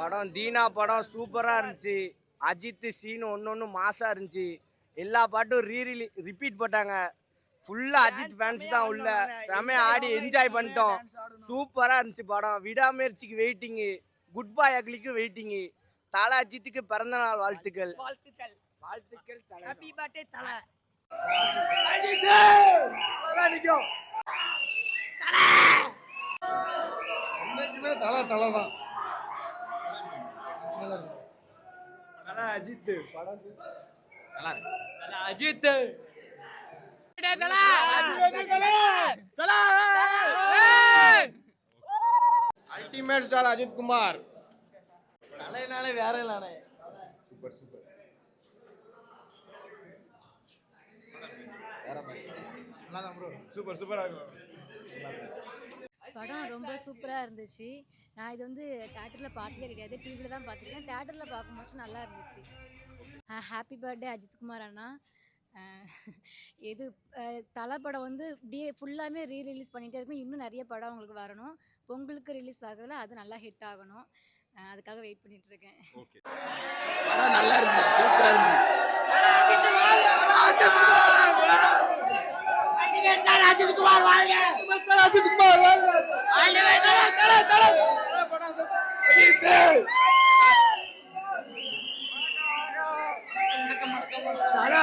படம் தீனா படம் சூப்பராக இருந்துச்சு. அஜித் சீன் ஒன்று மாசாக இருந்துச்சு. எல்லா பாட்டும் ரிப்பீட் போட்டாங்க. ஃபுல்லாக அஜித் ஃபேன்ஸ் தான் உள்ள. செமையா ஆடி என்ஜாய் பண்ணிட்டோம். சூப்பராக இருந்துச்சு படம். விடாமுயற்சிக்கு வெயிட்டிங்கு. குட் பாய் அக்லிக்கு வெயிட்டிங்கு. தல அஜித்துக்கு பிறந்தநாள் வாழ்த்துக்கள். வாழ்த்துக்கள் ஹாப்பி பர்த்டே தல. தலை அஜித் படம் அஜித் அல்டிமேட் ஸ்டார் அஜித் குமார். தலைனாலே வேற இல்லைண்ணே. Super super. சூப்பர் சூப்பரா இருக்கும். படம் ரொம்ப சூப்பராக இருந்துச்சு. நான் இது வந்து தேட்டரில் பார்த்ததே கிடையாது, டிவியில் தான் பார்த்துருக்கேன். தேட்டரில் பார்க்கும்போது நல்லா இருந்துச்சு. ஹாப்பி பர்த்டே அஜித்குமார் அண்ணா. இது தலை படம் வந்து இப்படியே ஃபுல்லாமே ரிலீஸ் பண்ணிகிட்டே இருக்கும். இன்னும் நிறைய படம் உங்களுக்கு வரணும். பொங்கலுக்கு ரிலீஸ் ஆகுதுல, அது நல்லா ஹிட் ஆகணும். அதுக்காக வெயிட் பண்ணிட்டு இருக்கேன். நல்லா இருந்துச்சு, சூப்பரா இருந்துச்சு. அஜித்குமார் வாழ்க. அஜித்குமார் வாழ்க.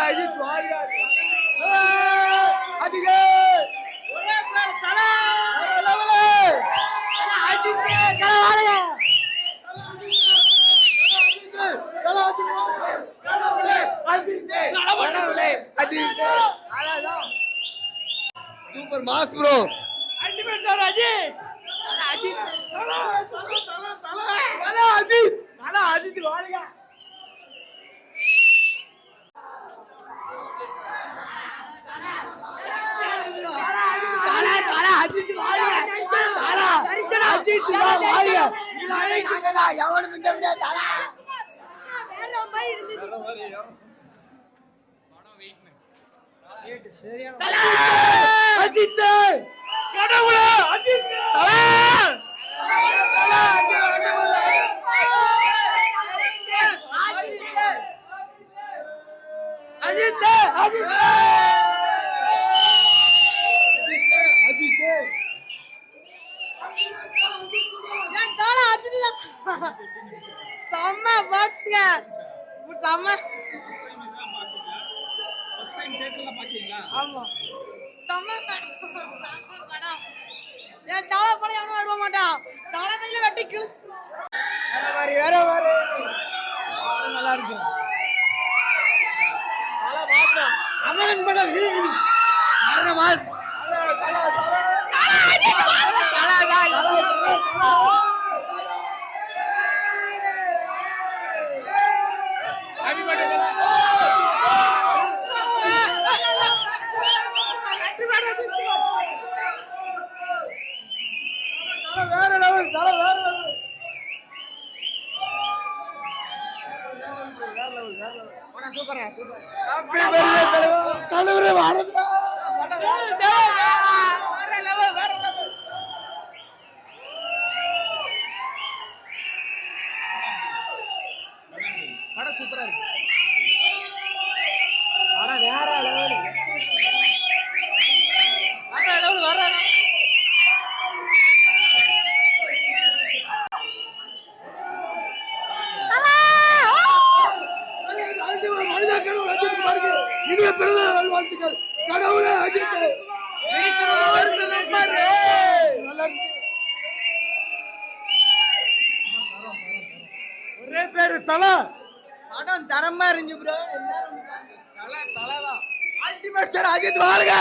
அஜித் வாழ்க. அதிக ஒரே பேர் தல. அஜித் தல வாழ்க. Super mass bro. Ultimate star Ajith. Ajith Ajith வாழ்க. செம்ம பாட்டுங்க. செம்ம. ஆமா செம்ம படம். என் தலை படம் எவனும் வருவ மாட்டான். தலைமையில வெட்டிக்கும். வேற மாதிரி நல்லா இருக்கு. அமரன் படம் வேற லெவல். தலை வேற லெவல். சூப்பரா சூப்பர். தலைவரே வாரதா. வேற லெவல் வேற லெவல். படம் சூப்பரா இருக்கு. படம் வேற லெவல். வேற லெவல் வேற லெவல். இனிய பிறந்தநாள் வாழ்த்துக்கள். கடவுளே அஜித் ஒரே பேரு தல. படம் தரமா இருந்துச்சு ப்ரோ. தலைதான் அல்டிமேட் ஸ்டார் அஜித் வாழ்க.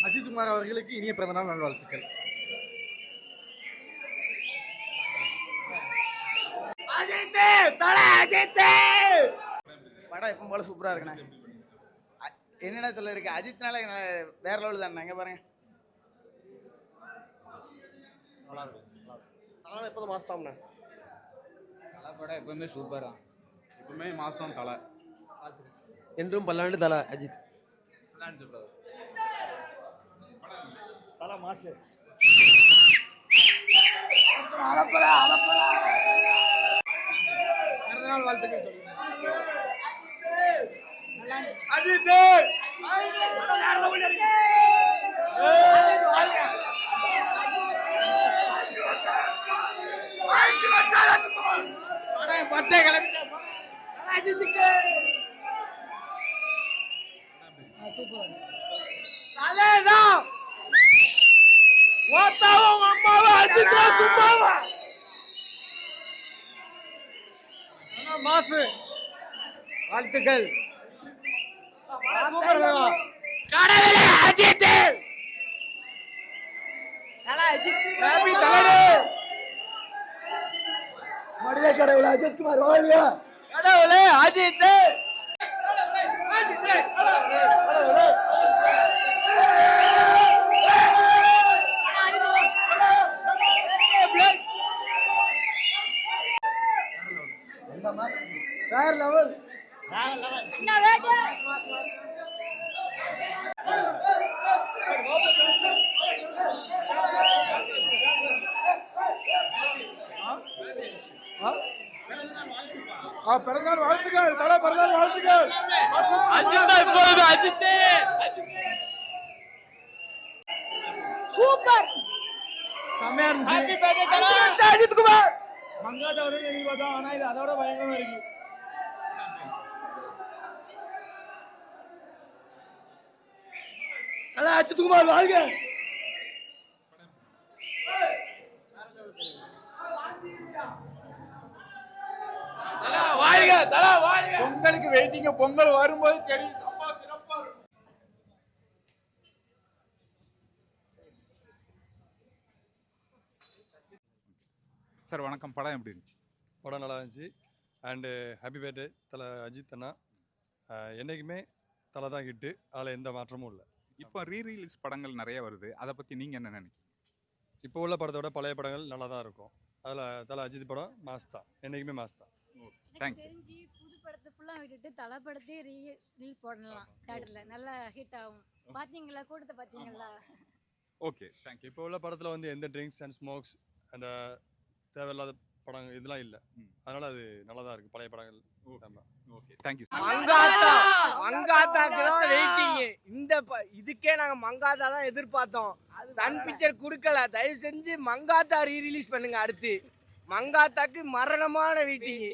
அஜித் குமார் அவர்களுக்கு இனிய பிறந்தநாள் நல்வாழ்த்துக்கள். படம் எப்பவும் போல சூப்பரா இருக்குண்ணே. என்னென்ன சொல்ல இருக்கு. அஜித்னால வேற லெவல் தானே. எங்க பாருங்க. நல்லா இருக்கும். தலை எப்போதும் மாஸ் தான்ண்ணே. தலை படம் எப்பவுமே சூப்பர் தான். எப்பவுமே மாஸ் தான் தலை. என்றும் பல்லாண்டு தலை அஜித். தலை மாஸ். வாழ்த்துக்கள். மனித கடவுள் அஜித்குமார் வாழ்க. கடவுளே அஜித். வேற லெவல். பிறந்தநாள் வாழ்த்துக்கள். தல பிறந்தநாள் வாழ்த்துக்கள். சூப்பர். செம்மையா இருந்துச்சு. அஜித் குமார். மங்காத வரைக்கும் எதிர்பார்த்தோம், ஆனா இது அதோட பயங்கரமா இருக்கு. தல அஜித் குமார் வாழ்க. பொங்கலுக்கு வெயிட்டிங். பொங்கல் வரும்போது தெரியும். சார் வணக்கம். படம் எப்படி இருந்துச்சு? படம் நல்லா இருந்துச்சு. அண்டு ஹாப்பி பர்த்டே தலை அஜித் அண்ணா. என்றைக்குமே தலை தான் ஹிட்டு, அதில் எந்த மாற்றமும் இல்லை. இப்போ ரீரிலீஸ் படங்கள் நிறைய வருது, அதை பற்றி நீங்கள் என்ன நினைக்கிறீங்க? இப்போ உள்ள படத்தோட பழைய படங்கள் நல்லா தான் இருக்கும். அதில் தலை அஜித் படம் மாஸ் தான், என்றைக்குமே மாஸ் தான். எனக்கு தேங்க்யூ. தெரிஞ்சு புது படத்தை ஃபுல்லாக விட்டுட்டு தலை படத்தையே ரீல் போடலாம் தேட்டரில், நல்லா ஹிட் ஆகும். பார்த்தீங்களா? கூட்டத்தை பார்த்தீங்களா? Okay, thank you. இப்போ உள்ள படத்தில் வந்து எந்த ட்ரிங்க்ஸ் அண்ட் ஸ்மோக்ஸ், அந்த தேவையில்லாத படங்கள் இதெல்லாம் இல்லை. அதனால் அது நல்லா தான் இருக்குது பழைய படங்கள். ஆமாம். Okay, thank you. மங்காத்தாக்கு தான் வெயிட்டிங். இதுக்கே நாங்க மங்காத்தா தான் எதிர்பார்த்தோம். சன் பிக்சர் கொடுக்கல. தயவு செஞ்சு மங்காத்தா ரீ ரிலீஸ் பண்ணுங்க. அடுத்து மங்காத்தாக்கு மரணமான வெயிட்டிங்.